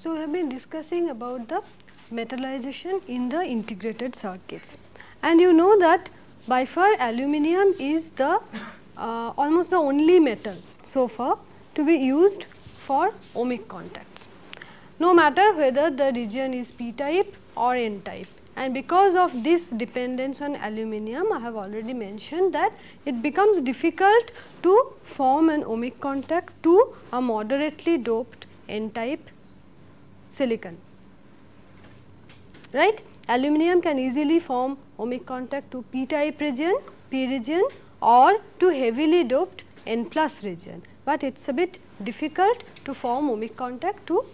So, we have been discussing about the metallization in the integrated circuits, and you know that by far aluminium is the almost the only metal so far to be used for ohmic contacts, no matter whether the region is p type or n type. And because of this dependence on aluminium, I have already mentioned that it becomes difficult to form an ohmic contact to a moderately doped n type silicon, right. Aluminium can easily form ohmic contact to p type region, p region, or to heavily doped n plus region, but it is a bit difficult to form ohmic contact to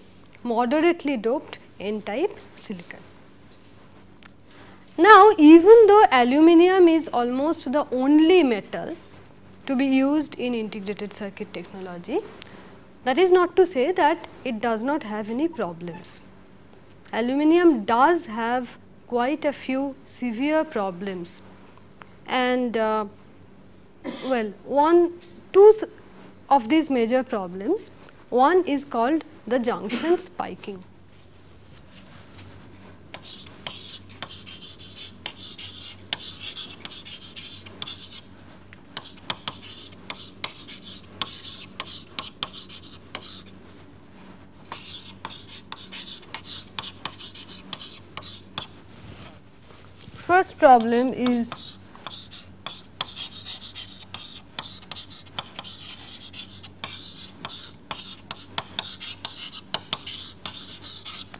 moderately doped n type silicon. Now, even though aluminium is almost the only metal to be used in integrated circuit technology, that is not to say that it does not have any problems. Aluminium does have quite a few severe problems, and two of these major problems. One is called the junction spiking. First problem is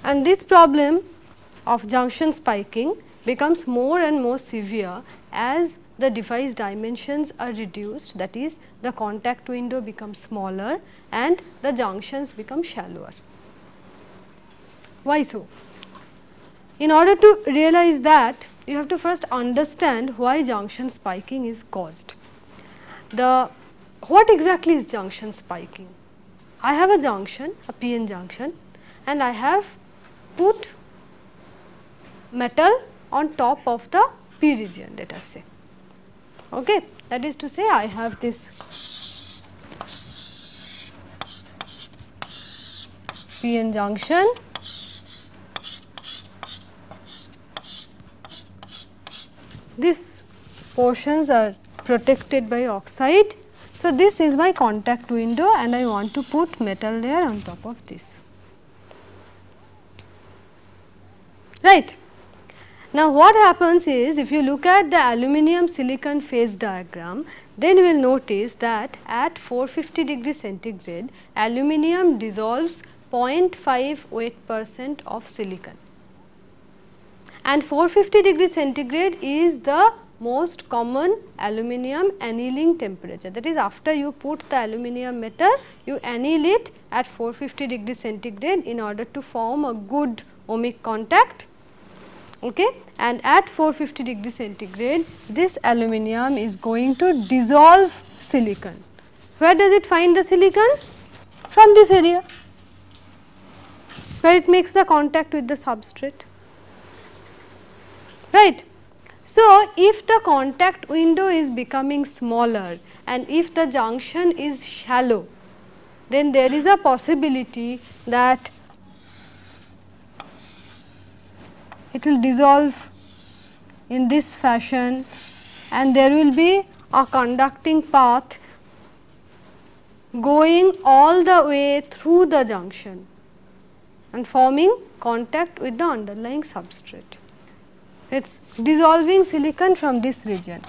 and this problem of junction spiking becomes more and more severe as the device dimensions are reduced, that is the contact window becomes smaller and the junctions become shallower. Why so? In order to realize that, you have to first understand why junction spiking is caused. What exactly is junction spiking? I have a junction, a PN junction, and I have put metal on top of the P region, let us say. Okay. That is to say, I have this PN junction . These portions are protected by oxide. So, this is my contact window and I want to put metal layer on top of this, right. Now, what happens is, if you look at the aluminium silicon phase diagram, then you will notice that at 450 degree centigrade, aluminium dissolves 0.5 weight% of silicon. And 450 degree centigrade is the most common aluminium annealing temperature. That is, after you put the aluminium metal, you anneal it at 450 degree centigrade in order to form a good ohmic contact. Okay. And at 450 degree centigrade, this aluminium is going to dissolve silicon. Where does it find the silicon? From this area, where it makes the contact with the substrate. Right. So, if the contact window is becoming smaller and if the junction is shallow, then there is a possibility that it will dissolve in this fashion and there will be a conducting path going all the way through the junction and forming contact with the underlying substrate. It is dissolving silicon from this region.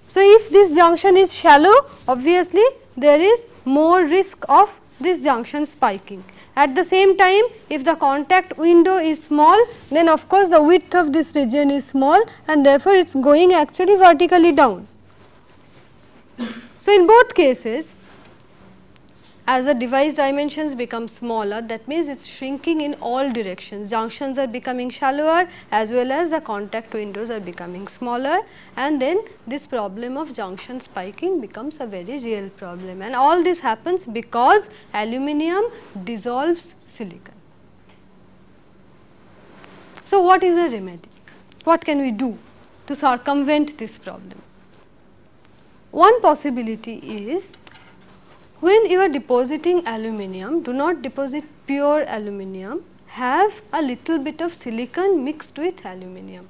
So, if this junction is shallow, obviously there is more risk of this junction spiking. At the same time, if the contact window is small, then of course the width of this region is small and therefore it is going actually vertically down. So, in both cases, as the device dimensions become smaller, that means it is shrinking in all directions. Junctions are becoming shallower as well as the contact windows are becoming smaller, and then this problem of junction spiking becomes a very real problem, and all this happens because aluminium dissolves silicon. So, what is the remedy? What can we do to circumvent this problem? One possibility is When you are depositing aluminium, do not deposit pure aluminium, have a little bit of silicon mixed with aluminium,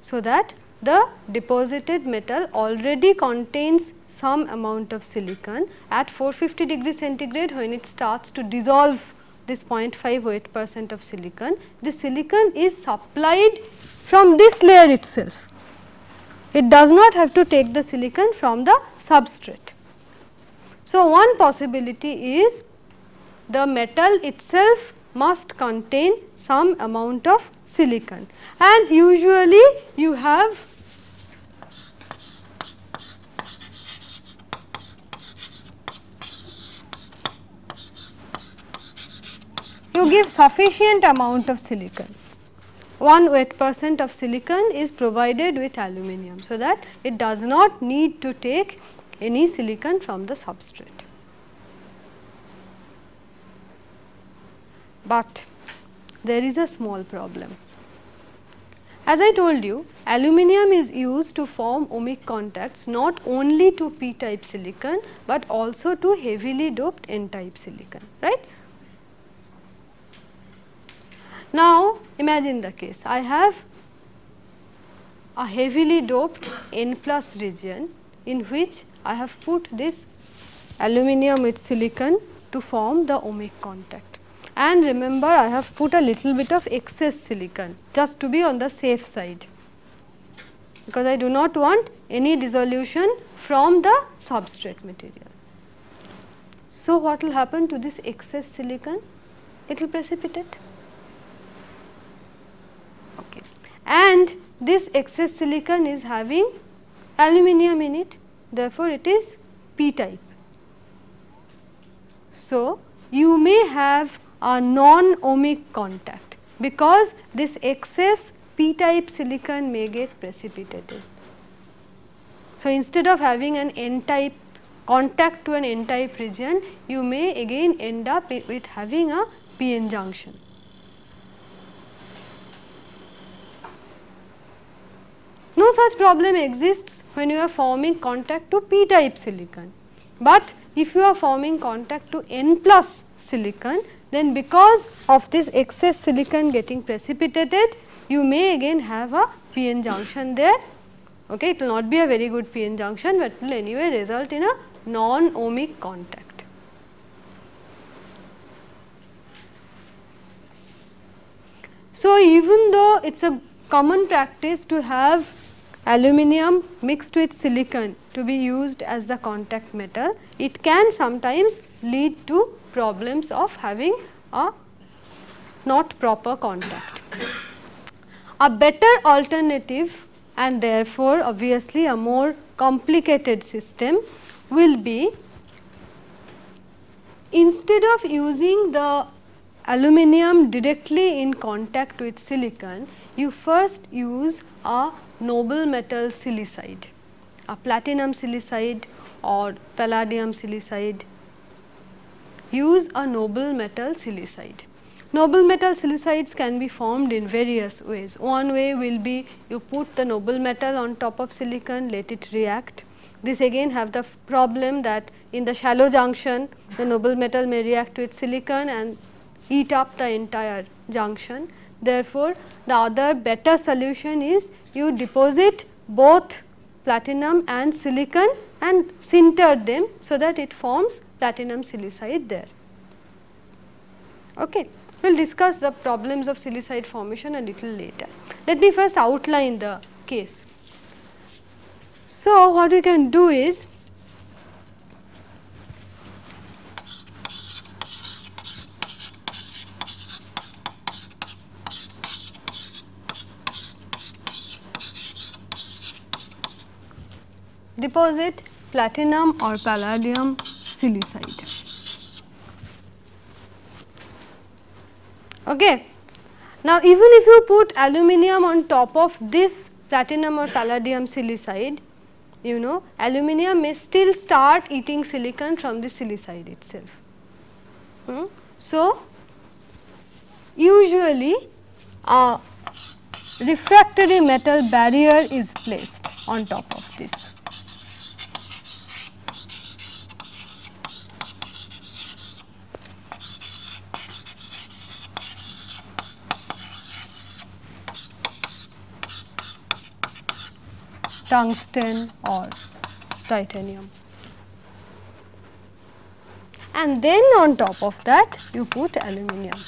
so that the deposited metal already contains some amount of silicon. At 450 degree centigrade, when it starts to dissolve this 0.5 weight percent of silicon, the silicon is supplied from this layer itself. It does not have to take the silicon from the substrate. So, one possibility is the metal itself must contain some amount of silicon, and usually you have you give sufficient amount of silicon. 1 weight percent of silicon is provided with aluminium, so that it does not need to take any silicon from the substrate. But there is a small problem. As I told you, aluminium is used to form ohmic contacts not only to p type silicon, but also to heavily doped n type silicon, right. Now, imagine the case, I have a heavily doped N plus region in which I have put this aluminium with silicon to form the ohmic contact, and remember I have put a little bit of excess silicon just to be on the safe side, because I do not want any dissolution from the substrate material. So, what will happen to this excess silicon? It will precipitate. Okay. And this excess silicon is having aluminium in it, therefore, it is p type. So, you may have a non-ohmic contact, because this excess p type silicon may get precipitated. So, instead of having an n type contact to an n type region, you may again end up with having a p-n junction. No such problem exists when you are forming contact to p type silicon, but if you are forming contact to n plus silicon, then because of this excess silicon getting precipitated, you may again have a p-n junction there. Okay, it will not be a very good p-n junction, but will anyway result in a non-ohmic contact. So, even though it is a common practice to have aluminium mixed with silicon to be used as the contact metal, it can sometimes lead to problems of having a not proper contact. A better alternative, and therefore obviously a more complicated system, will be, instead of using the aluminium directly in contact with silicon, you first use a noble metal silicide, a platinum silicide or palladium silicide. Use a noble metal silicide. Noble metal silicides can be formed in various ways. One way will be you put the noble metal on top of silicon, let it react. This again have the problem that in the shallow junction, the noble metal may react with silicon and eat up the entire junction. Therefore, the other better solution is you deposit both platinum and silicon and sinter them, so that it forms platinum silicide there. Okay. We will discuss the problems of silicide formation a little later. Let me first outline the case. So, what we can do is, deposit platinum or palladium silicide. Okay. Now, even if you put aluminium on top of this platinum or palladium silicide, you know, aluminium may still start eating silicon from the silicide itself. So, usually a refractory metal barrier is placed on top of this. tungsten or titanium. And then on top of that you put aluminium.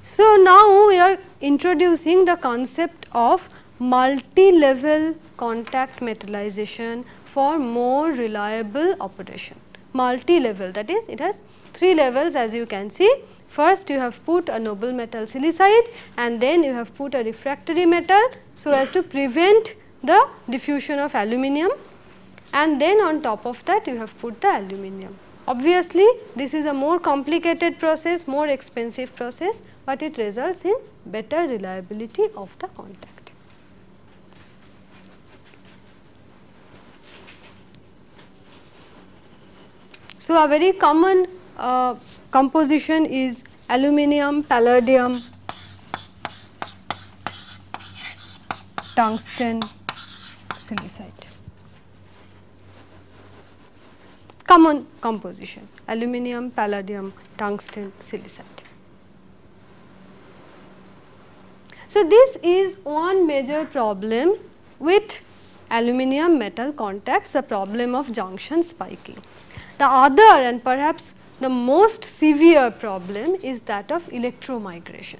So now we are introducing the concept of multi-level contact metallization for more reliable operation. Multi-level, that is, it has 3 levels as you can see. First you have put a noble metal silicide and then you have put a refractory metal so as to prevent the diffusion of aluminium, and then on top of that you have put the aluminium. Obviously, this is a more complicated process, more expensive process, but it results in better reliability of the contact. So, a very common composition is aluminium, palladium, tungsten, silicide. Common composition: aluminium, palladium, tungsten, silicide. So, this is one major problem with aluminium metal contacts, the problem of junction spiking. The other and perhaps the most severe problem is that of electromigration.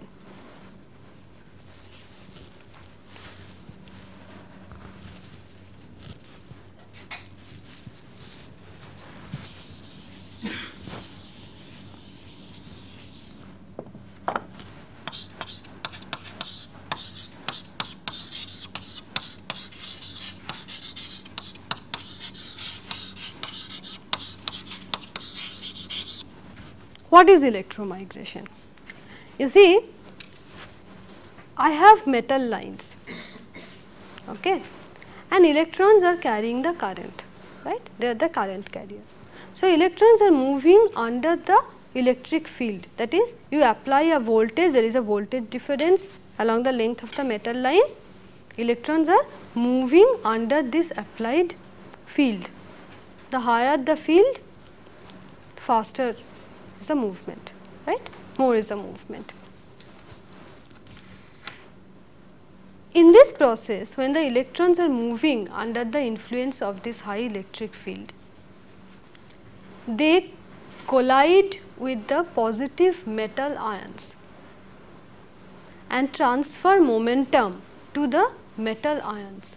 What is electromigration? You see, I have metal lines, okay, and electrons are carrying the current, right? They are the current carrier. So, electrons are moving under the electric field, that is, you apply a voltage, there is a voltage difference along the length of the metal line, electrons are moving under this applied field. The higher the field, faster is the movement, right? More is the movement. In this process, when the electrons are moving under the influence of this high electric field, they collide with the positive metal ions and transfer momentum to the metal ions.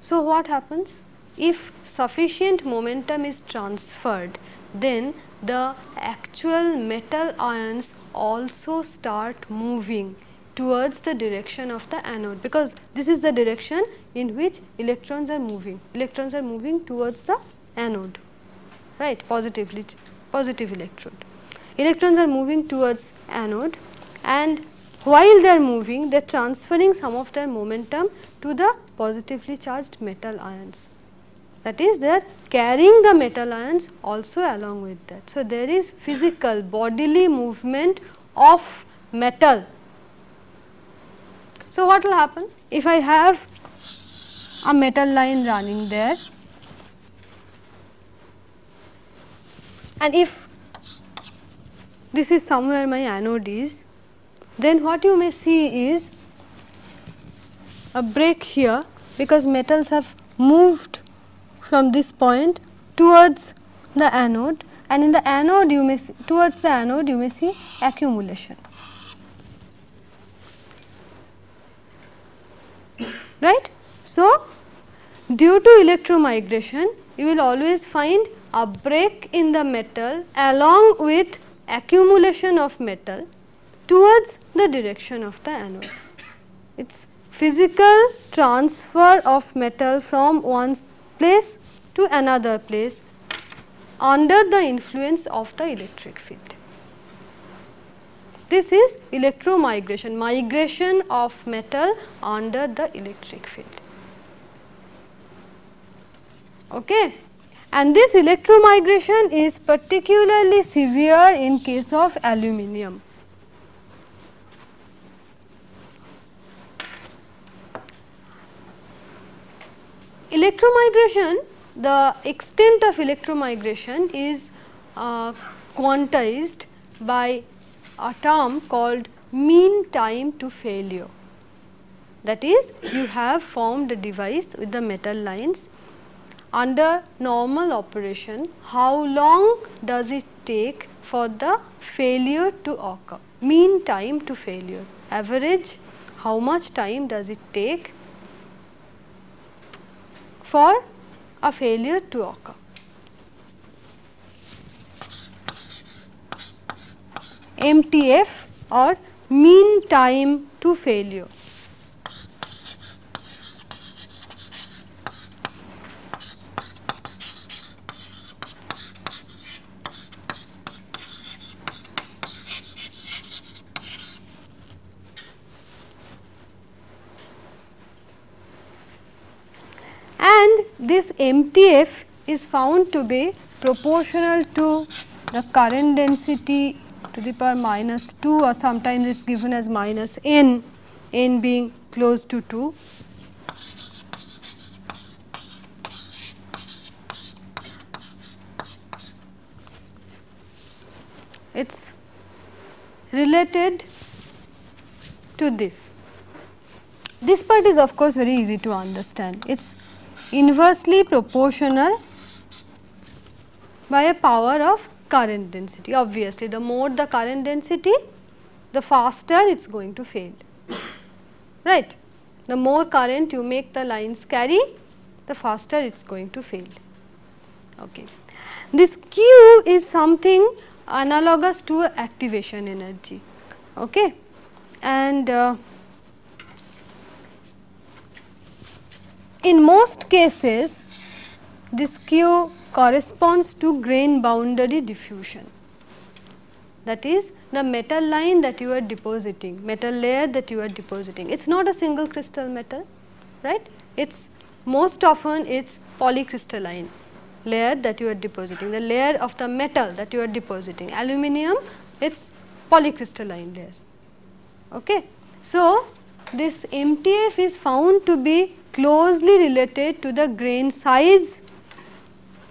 So, what happens? If sufficient momentum is transferred, then the actual metal ions also start moving towards the direction of the anode, because this is the direction in which electrons are moving. Electrons are moving towards the anode, right, positive electrode. Electrons are moving towards anode, and while they are moving, they are transferring some of their momentum to the positively charged metal ions. That is, they are carrying the metal ions also along with that. So, there is physical bodily movement of metal. So, what will happen? If I have a metal line running there, and if this is somewhere my anode is, then what you may see is a break here, because metals have moved from this point towards the anode, and in the anode you may see, towards the anode you may see accumulation, right. So, due to electromigration you will always find a break in the metal along with accumulation of metal towards the direction of the anode. It is physical transfer of metal from one place to another place under the influence of the electric field. This is electromigration, migration of metal under the electric field. Okay. And this electromigration is particularly severe in case of aluminium. Electromigration, the extent of electromigration is quantized by a term called mean time to failure. That is, you have formed a device with the metal lines. Under normal operation, how long does it take for the failure to occur? Mean time to failure. Average, how much time does it take for a failure to occur? MTF or mean time to failure. And this MTF is found to be proportional to the current density to the power minus 2, or sometimes it is given as minus n, n being close to 2. It is related to this. This part is of course very easy to understand. It is inversely proportional by a power of current density. Obviously, the more the current density, the faster it is going to fail, right. The more current you make the lines carry, the faster it is going to fail. Okay. This Q is something analogous to activation energy, okay. And in most cases this Q corresponds to grain boundary diffusion. That is the metal line that you are depositing, metal layer that you are depositing. It is not a single crystal metal, right. It is most often it is polycrystalline layer that you are depositing, the layer of the metal that you are depositing. Aluminium, it is polycrystalline layer, okay. So, this MTF is found to be closely related to the grain size.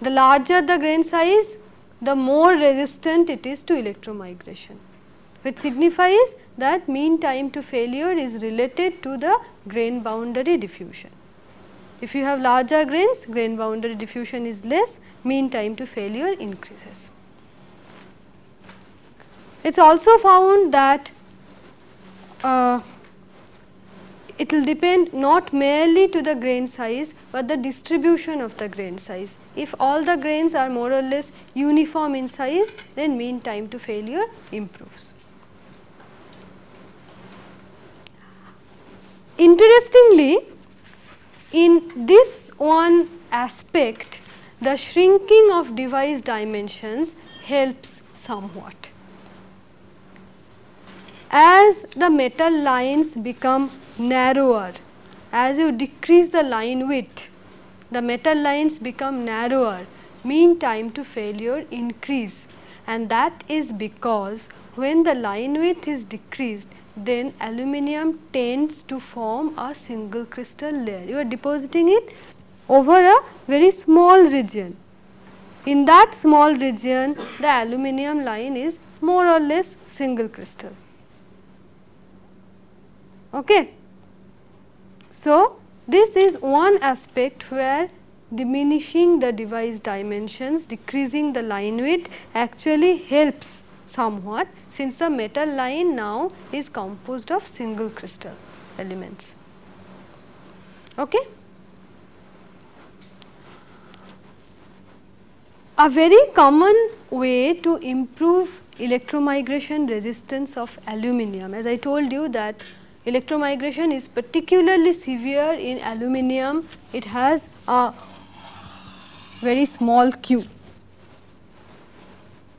The larger the grain size, the more resistant it is to electromigration, which signifies that mean time to failure is related to the grain boundary diffusion. If you have larger grains, grain boundary diffusion is less, mean time to failure increases. It is also found that it will depend not merely to the grain size, but the distribution of the grain size. If all the grains are more or less uniform in size, then mean time to failure improves. Interestingly, in this one aspect, the shrinking of device dimensions helps somewhat. As the metal lines become narrower, as you decrease the line width, the metal lines become narrower, mean time to failure increase, and that is because when the line width is decreased, then aluminium tends to form a single crystal layer. You are depositing it over a very small region. In that small region, the aluminium line is more or less single crystal. Okay. So, this is one aspect where diminishing the device dimensions, decreasing the line width actually helps somewhat, since the metal line now is composed of single crystal elements. Okay. A very common way to improve electromigration resistance of aluminium, as I told you that electromigration is particularly severe in aluminium. It has a very small Q,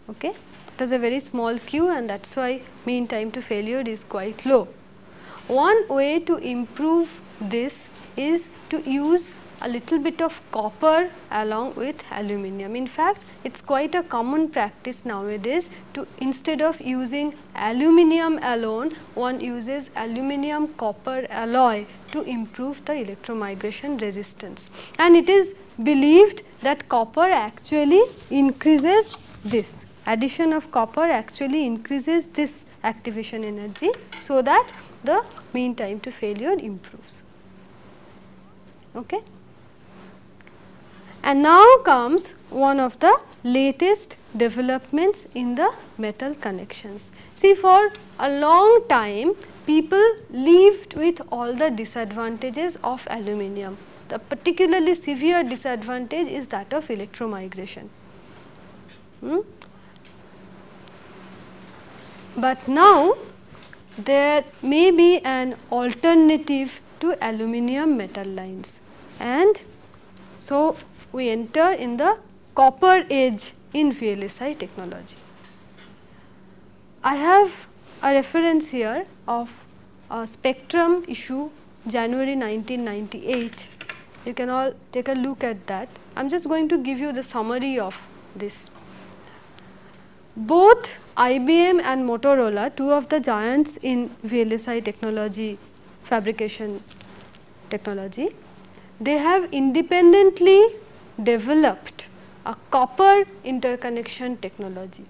okay. It has a very small Q, and that is why mean time to failure is quite low. One way to improve this is to use a little bit of copper along with aluminium. In fact, it is quite a common practice nowadays to, instead of using aluminium alone, one uses aluminium copper alloy to improve the electromigration resistance. And it is believed that copper actually increases this addition of copper actually increases this activation energy, so that the mean time to failure improves. Okay. And now comes one of the latest developments in the metal connections. See, for a long time people lived with all the disadvantages of aluminium. The particularly severe disadvantage is that of electromigration. But now there may be an alternative to aluminium metal lines, and so we enter in the copper age in VLSI technology. I have a reference here of a Spectrum issue January 1998. You can all take a look at that. I am just going to give you the summary of this. Both IBM and Motorola, two of the giants in VLSI technology, fabrication technology, they have independently developed a copper interconnection technology.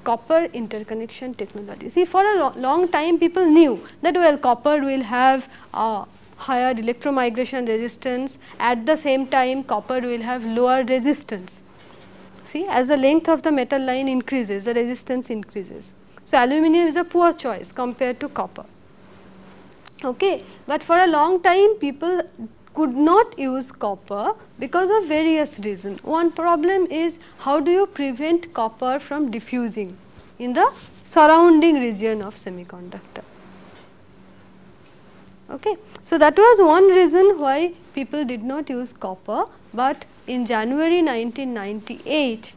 Copper interconnection technology. See, for a long time people knew that, well, copper will have a higher electromigration resistance, at the same time copper will have lower resistance. See, as the length of the metal line increases, the resistance increases. So, aluminium is a poor choice compared to copper. Okay. But for a long time people could not use copper because of various reasons. One problem is, how do you prevent copper from diffusing in the surrounding region of semiconductor? Okay. So, that was one reason why people did not use copper, but in January 1998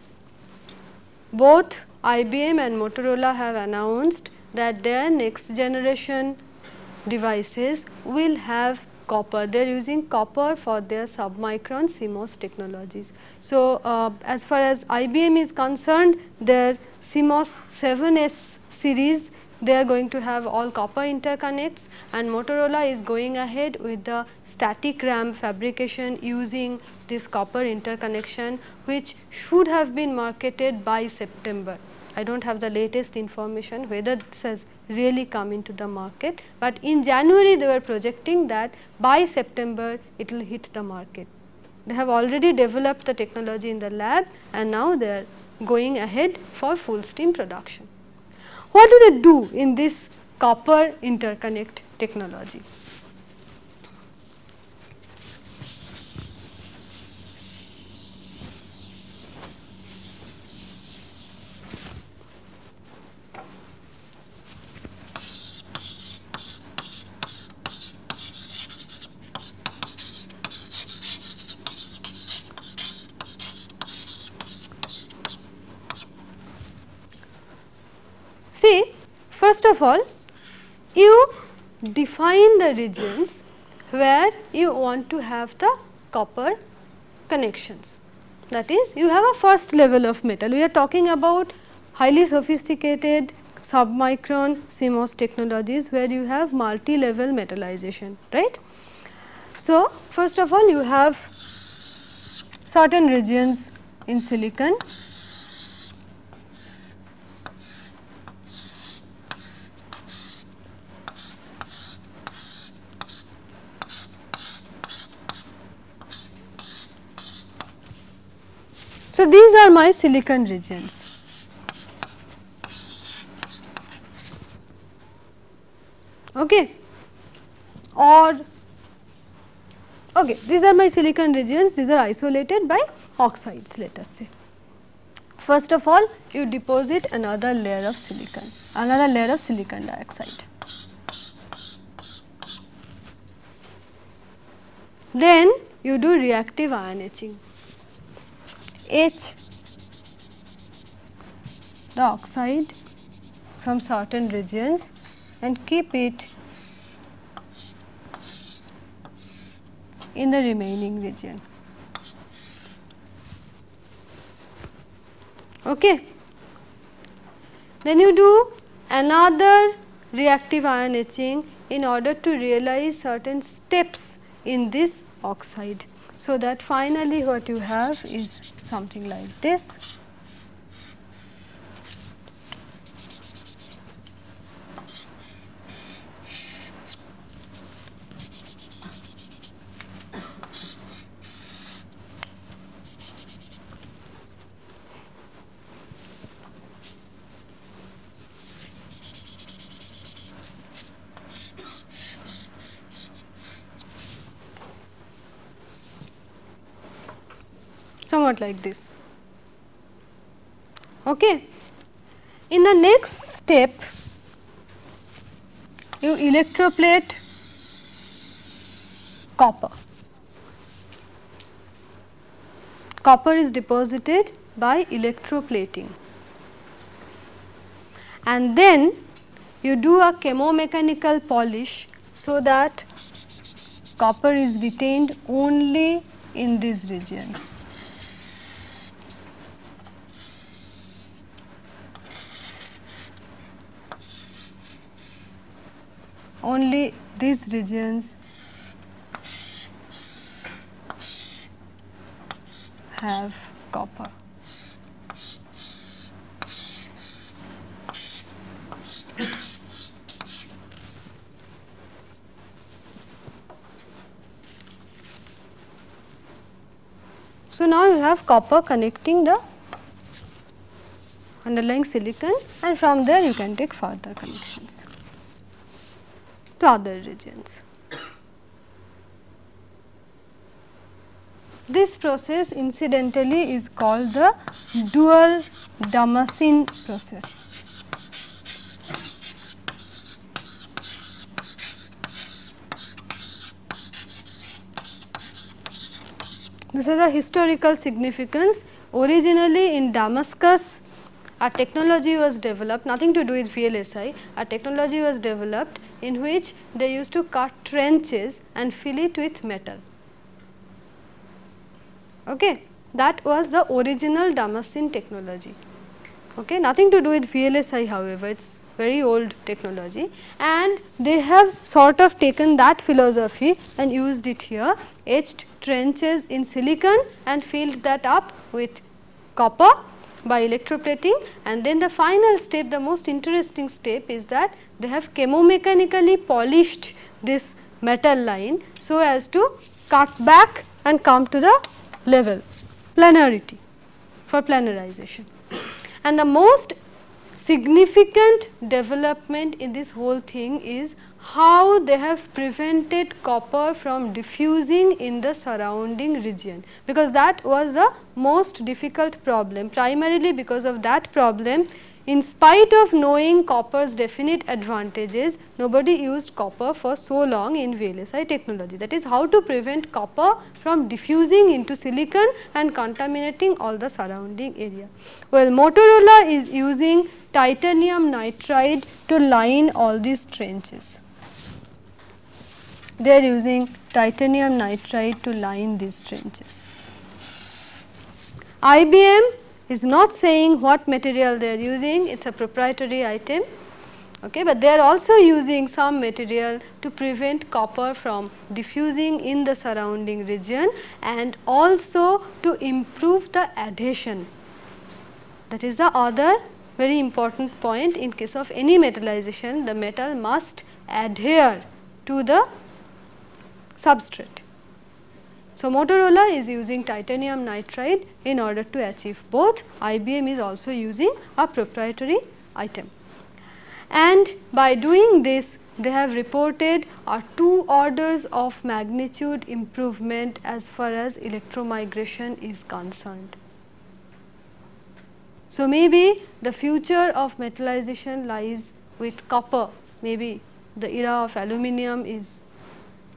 both IBM and Motorola have announced that their next generation devices will have copper. They are using copper for their submicron CMOS technologies. So, as far as IBM is concerned, their CMOS 7S series, they are going to have all copper interconnects, and Motorola is going ahead with the static RAM fabrication using this copper interconnection, which should have been marketed by September. I do not have the latest information whether this has really come into the market, but in January they were projecting that by September it will hit the market. They have already developed the technology in the lab, and now they are going ahead for full steam production. What do they do in this copper interconnect technology? See, first of all, you define the regions where you want to have the copper connections. That is, you have a first level of metal. We are talking about highly sophisticated submicron CMOS technologies where you have multi-level metallization, right. So, first of all, you have certain regions in silicon . So, these are my silicon regions. Okay. Or okay, these are my silicon regions, these are isolated by oxides, let us say. First of all, you deposit another layer of silicon, another layer of silicon dioxide. Then you do reactive ion etching. Etch the oxide from certain regions and keep it in the remaining region. Okay. Then you do another reactive ion etching in order to realize certain steps in this oxide, so that finally what you have is something like this. somewhat like this. Okay. In the next step, you electroplate copper. Copper is deposited by electroplating, and then you do a chemomechanical polish so that copper is retained only in these regions. Only these regions have copper. So, now you have copper connecting the underlying silicon, and from there you can take further connections to other regions. This process incidentally is called the dual Damascene process. This has a historical significance. Originally in Damascus, a technology was developed, nothing to do with VLSI, a technology was developed in which they used to cut trenches and fill it with metal. Okay. That was the original Damascene technology. Okay. Nothing to do with VLSI, however, it is very old technology, and they have sort of taken that philosophy and used it here, etched trenches in silicon and filled that up with copper by electroplating, and then the final step, the most interesting step, is that they have chemomechanically polished this metal line so as to cut back and come to the level planarity for planarization. And the most significant development in this whole thing is how they have prevented copper from diffusing in the surrounding region, because that was the most difficult problem. Primarily because of that problem, in spite of knowing copper's definite advantages, nobody used copper for so long in VLSI technology. That is how to prevent copper from diffusing into silicon and contaminating all the surrounding area. Well, Motorola is using titanium nitride to line all these trenches. They are using titanium nitride to line these trenches. IBM is not saying what material they are using, it is a proprietary item, okay, but they are also using some material to prevent copper from diffusing in the surrounding region and also to improve the adhesion. That is the other very important point. In case of any metallization, the metal must adhere to the substrate. So, Motorola is using titanium nitride in order to achieve both. IBM is also using a proprietary item, and by doing this they have reported a 2 orders of magnitude improvement as far as electromigration is concerned. So, maybe the future of metallization lies with copper, maybe the era of aluminium is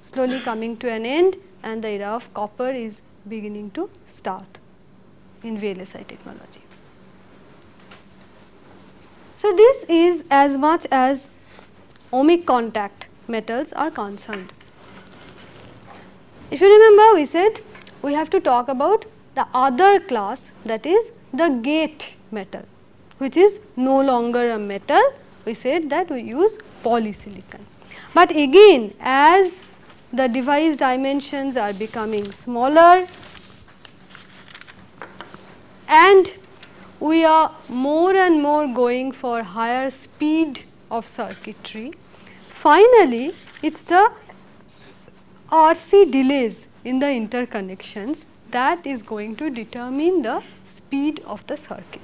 slowly coming to an end and the era of copper is beginning to start in VLSI technology. So, this is as much as ohmic contact metals are concerned. If you remember, we said we have to talk about the other class, that is the gate metal, which is no longer a metal. We said that we use polysilicon, but again as the device dimensions are becoming smaller and we are more and more going for higher speed of circuitry, finally it is the RC delays in the interconnections that is going to determine the speed of the circuit.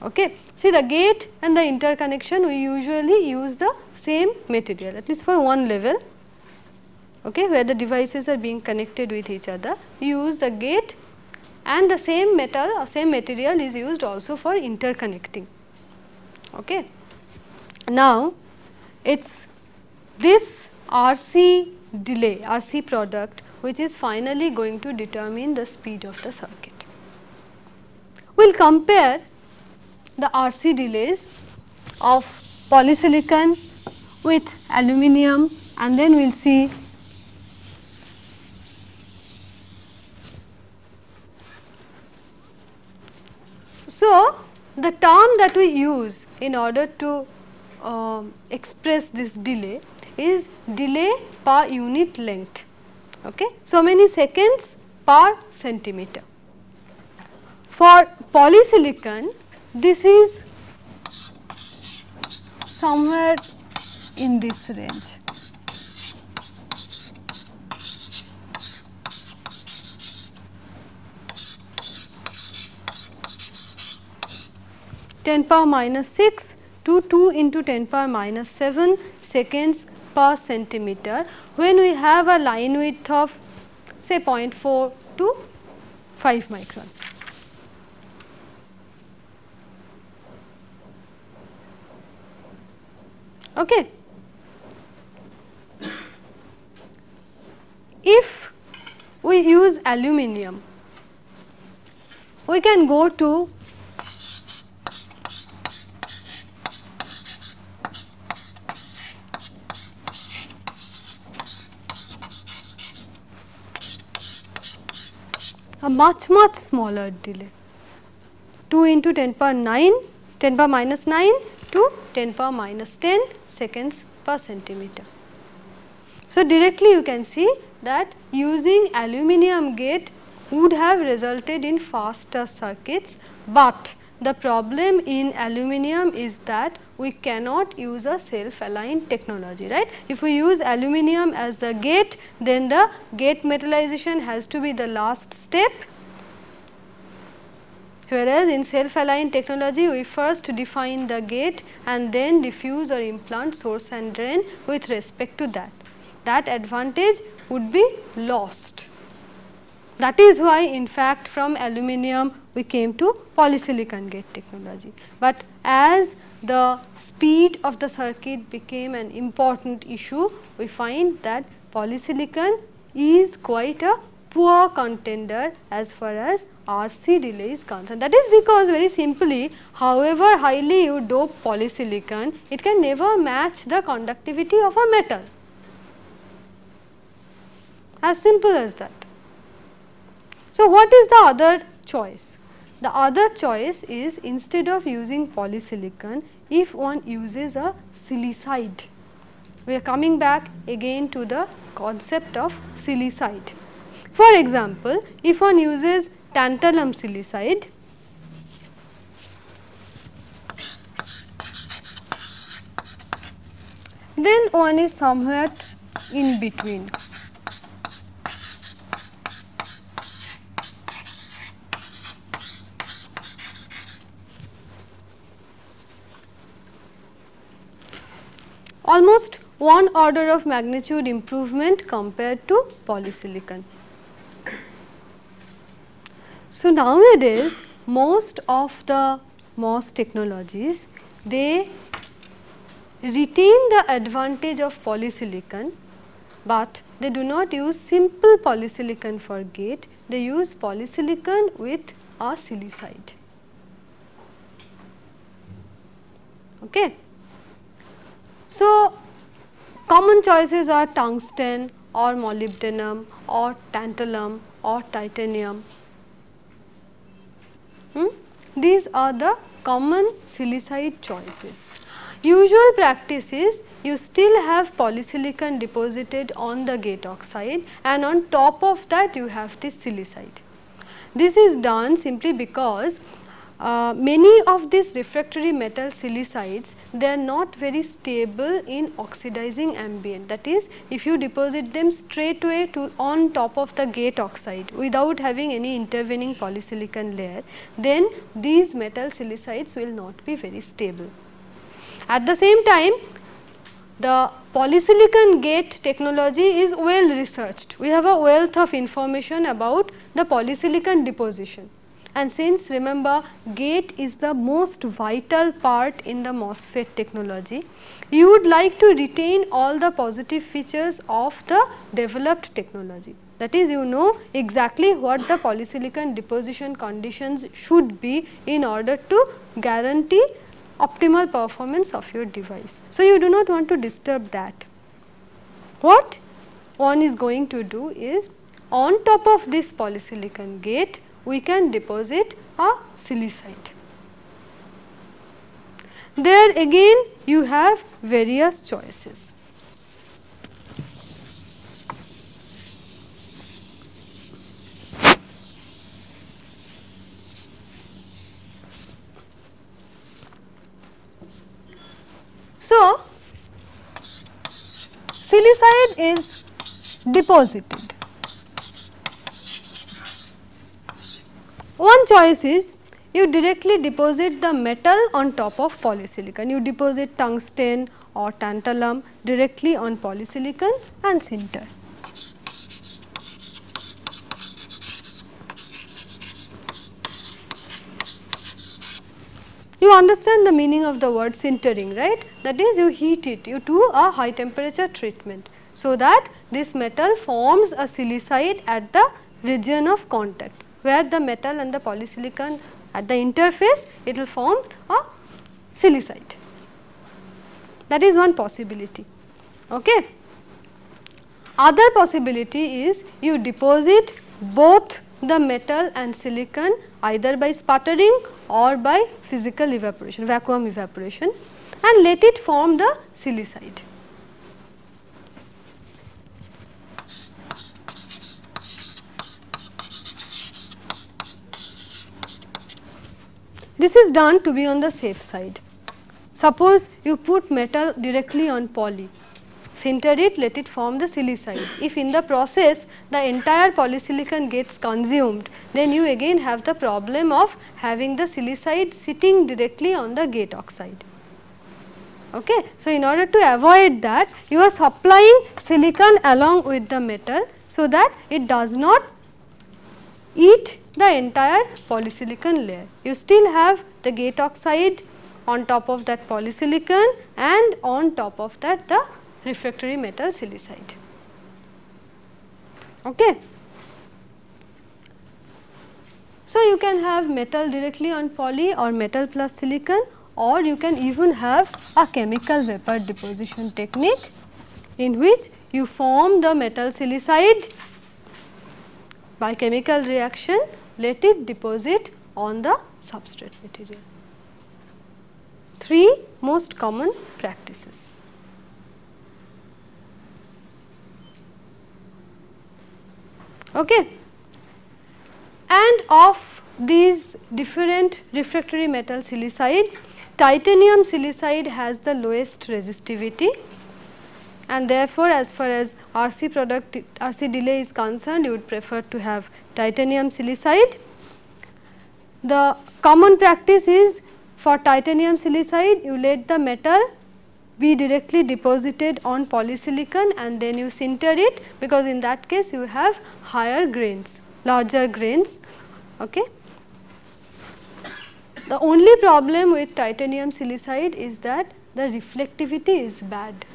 Okay. See, the gate and the interconnection, we usually use the same material, at least for one level, okay, where the devices are being connected with each other. You use the gate and the same metal or same material is used also for interconnecting. Okay. Now, it is this RC delay, RC product, which is finally going to determine the speed of the circuit. We will compare the RC delays of polysilicon with aluminium, and then we will see so the term that we use in order to express this delay is delay per unit length. Okay. So many seconds per centimeter. For polysilicon, this is somewhere in this range. (10⁻⁶) to 2 into 10⁻⁷ seconds per centimeter when we have a line width of say 0.4 to 5 micron. Okay. If we use aluminium, we can go to a much smaller delay, 2 into 10⁻⁹ to 10⁻⁻10 seconds per centimeter. So, directly you can see that using aluminium gate would have resulted in faster circuits, but the problem in aluminium is that we cannot use a self-aligned technology, right. If we use aluminium as the gate, then the gate metallization has to be the last step, whereas in self-aligned technology we first define the gate and then diffuse or implant source and drain with respect to that. That advantage would be lost. That is why in fact from aluminium we came to polysilicon gate technology. But as the speed of the circuit became an important issue, we find that polysilicon is quite a poor contender as far as RC delay is concerned. That is because very simply, however highly you dope polysilicon, it can never match the conductivity of a metal, as simple as that. So, what is the other choice? The other choice is, instead of using polysilicon, if one uses a silicide. We are coming back again to the concept of silicide. For example, if one uses tantalum silicide, then one is somewhere in between. Almost one order of magnitude improvement compared to polysilicon. So, nowadays most of the MOS technologies, they retain the advantage of polysilicon, but they do not use simple polysilicon for gate, they use polysilicon with a silicide. Okay. So, common choices are tungsten or molybdenum or tantalum or titanium. These are the common silicide choices. Usual practice is you still have polysilicon deposited on the gate oxide, and on top of that you have this silicide. This is done simply because many of these refractory metal silicides, they are not very stable in oxidizing ambient. That is, if you deposit them straight away on top of the gate oxide without having any intervening polysilicon layer, then these metal silicides will not be very stable. At the same time, the polysilicon gate technology is well researched. We have a wealth of information about the polysilicon deposition. And since remember gate is the most vital part in the MOSFET technology, you would like to retain all the positive features of the developed technology. That is, you know exactly what the polysilicon deposition conditions should be in order to guarantee optimal performance of your device. So, you do not want to disturb that. What one is going to do is, on top of this polysilicon gate, we can deposit a silicide. There again you have various choices. So, silicide is deposited. One choice is you directly deposit the metal on top of polysilicon. You deposit tungsten or tantalum directly on polysilicon and sinter. You understand the meaning of the word sintering, right? That is, you heat it, you do a high temperature treatment, so that this metal forms a silicide at the region of contact, where the metal and the polysilicon at the interface, it will form a silicide. That is one possibility. Okay. Other possibility is you deposit both the metal and silicon either by sputtering or by physical evaporation, vacuum evaporation, and let it form the silicide. This is done to be on the safe side. Suppose you put metal directly on poly, sinter it, let it form the silicide. If in the process the entire polysilicon gets consumed, then you again have the problem of having the silicide sitting directly on the gate oxide. Okay. So, in order to avoid that, you are supplying silicon along with the metal, so that it does not eat the entire polysilicon layer. You still have the gate oxide on top of that polysilicon, and on top of that the refractory metal silicide. Okay. So, you can have metal directly on poly or metal plus silicon, or you can even have a chemical vapor deposition technique in which you form the metal silicide by chemical reaction, let it deposit on the substrate material. Three most common practices. Okay. And of these different refractory metal silicide, titanium silicide has the lowest resistivity, and therefore, as far as RC delay is concerned, you would prefer to have titanium silicide. The common practice is, for titanium silicide, you let the metal be directly deposited on polysilicon and then you sinter it, because in that case you have higher grains, larger grains. Okay. The only problem with titanium silicide is that the reflectivity is bad.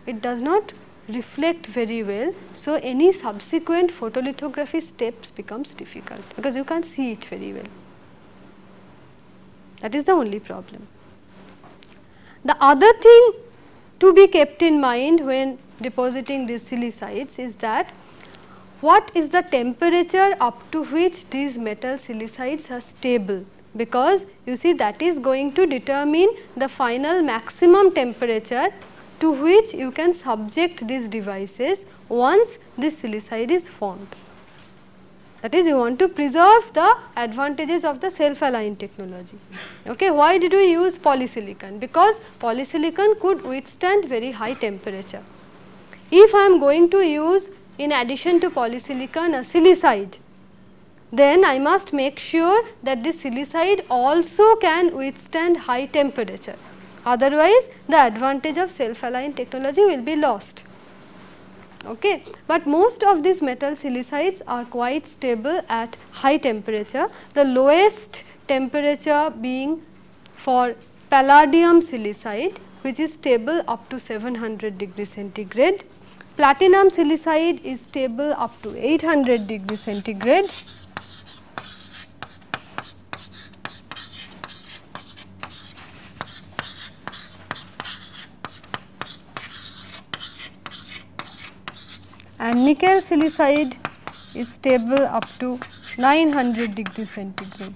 It does not reflect very well. So, any subsequent photolithography steps becomes difficult, because you can't see it very well. That is the only problem. The other thing to be kept in mind when depositing these silicides is that what is the temperature up to which these metal silicides are stable, because you see that is going to determine the final maximum temperature to which you can subject these devices once this silicide is formed. That is, you want to preserve the advantages of the self-aligned technology. Okay. Why did we use polysilicon? Because polysilicon could withstand very high temperature. If I am going to use, in addition to polysilicon, a silicide, then I must make sure that this silicide also can withstand high temperature. otherwise the advantage of self-aligned technology will be lost. Okay. But most of these metal silicides are quite stable at high temperature, the lowest temperature being for palladium silicide, which is stable up to 700 degrees centigrade. Platinum silicide is stable up to 800 degrees centigrade. And nickel silicide is stable up to 900 degrees centigrade.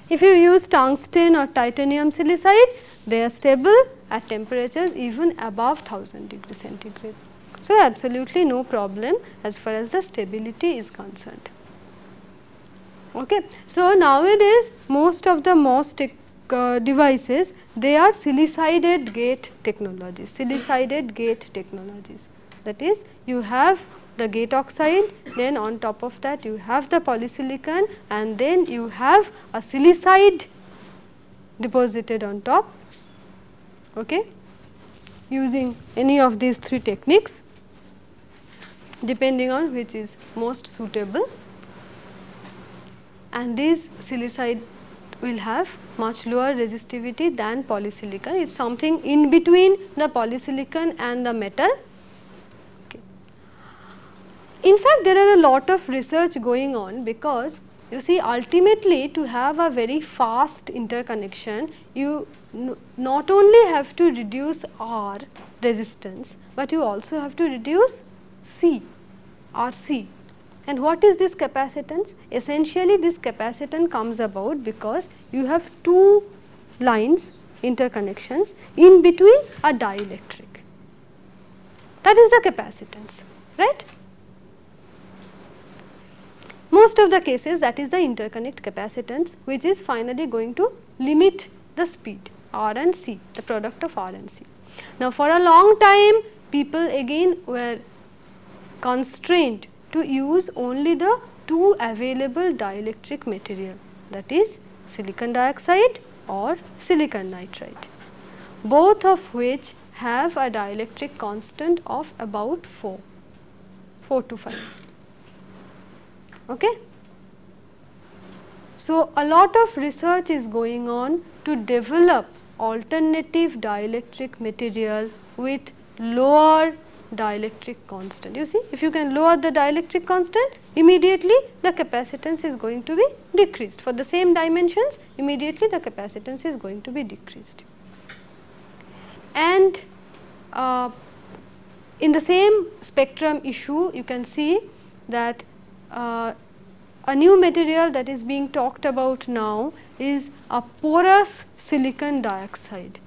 If you use tungsten or titanium silicide, they are stable at temperatures even above 1000 degrees centigrade. So, absolutely no problem as far as the stability is concerned. Okay. So, nowadays most of the MOS devices, they are silicided gate technologies, that is, you have the gate oxide, then on top of that you have the polysilicon, and then you have a silicide deposited on top, okay, using any of these three techniques depending on which is most suitable, and these silicide will have much lower resistivity than polysilicon. It is something in between the polysilicon and the metal. Okay. In fact, there are a lot of research going on, because you see ultimately to have a very fast interconnection, you not only have to reduce R resistance, but you also have to reduce C, RC. And what is this capacitance? Essentially this capacitance comes about because you have two lines interconnections in between a dielectric. That is the capacitance, right? Most of the cases that is the interconnect capacitance, which is finally going to limit the speed R and C, the product of R and C. Now, for a long time people again were constrained to use only the two available dielectric material, that is silicon dioxide or silicon nitride, both of which have a dielectric constant of about 4 to 5. Okay. So, a lot of research is going on to develop alternative dielectric material with lower dielectric constant. You see, if you can lower the dielectric constant, immediately the capacitance is going to be decreased. For the same dimensions, immediately the capacitance is going to be decreased. And in the same spectrum issue, you can see that a new material that is being talked about now is a porous silicon dioxide.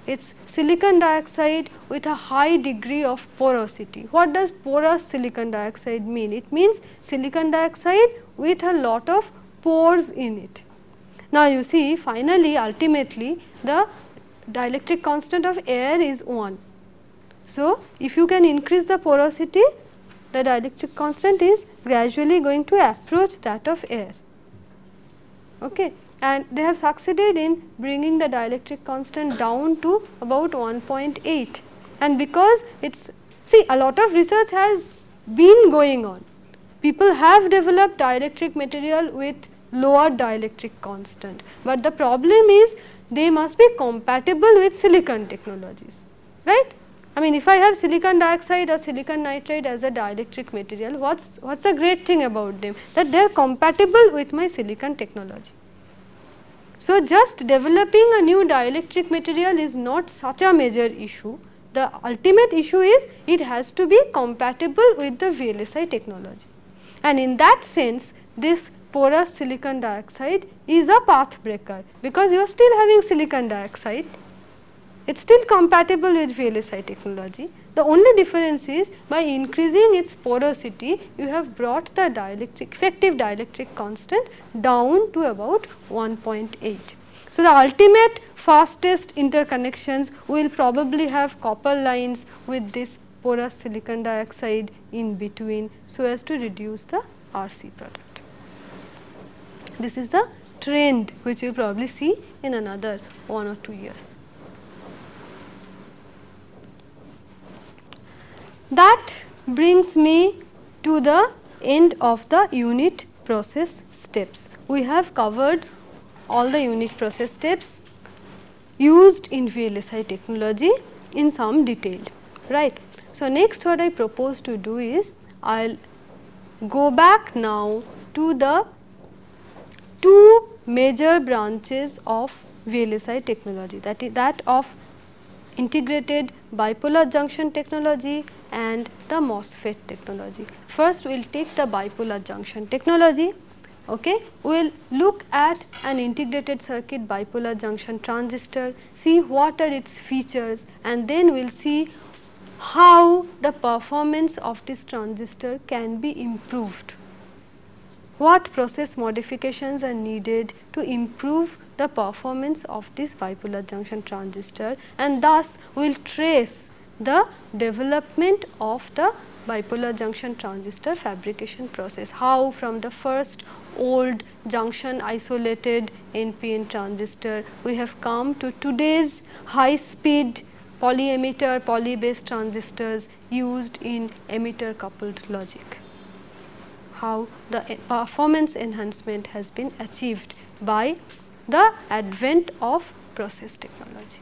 It is silicon dioxide with a high degree of porosity. What does porous silicon dioxide mean? It means silicon dioxide with a lot of pores in it. Now, you see, finally ultimately the dielectric constant of air is 1. So, if you can increase the porosity, the dielectric constant is gradually going to approach that of air. Okay. And they have succeeded in bringing the dielectric constant down to about 1.8, and because it is, see, a lot of research has been going on. People have developed dielectric material with lower dielectric constant, but the problem is they must be compatible with silicon technologies, right. I mean, if I have silicon dioxide or silicon nitride as a dielectric material, what's the great thing about them? That they are compatible with my silicon technology. So, just developing a new dielectric material is not such a major issue. The ultimate issue is it has to be compatible with the VLSI technology, and in that sense this porous silicon dioxide is a path breaker, because you are still having silicon dioxide, it is still compatible with VLSI technology. The only difference is by increasing its porosity, you have brought the effective dielectric constant down to about 1.8. So, the ultimate fastest interconnections will probably have copper lines with this porous silicon dioxide in between, so as to reduce the RC product. This is the trend which you will probably see in another 1 or 2 years. That brings me to the end of the unit process steps. We have covered all the unit process steps used in VLSI technology in some detail, right. So, next what I propose to do is I will go back now to the two major branches of VLSI technology, that is that of integrated bipolar junction technology and the MOSFET technology. First we will take the bipolar junction technology. Okay. We will look at an integrated circuit bipolar junction transistor, see what are its features, and then we will see how the performance of this transistor can be improved. What process modifications are needed to improve the performance of this bipolar junction transistor, and thus we will trace the development of the bipolar junction transistor fabrication process, how from the first old junction isolated NPN transistor we have come to today's high speed poly emitter, poly based transistors used in emitter coupled logic, how the performance enhancement has been achieved by the advent of process technology.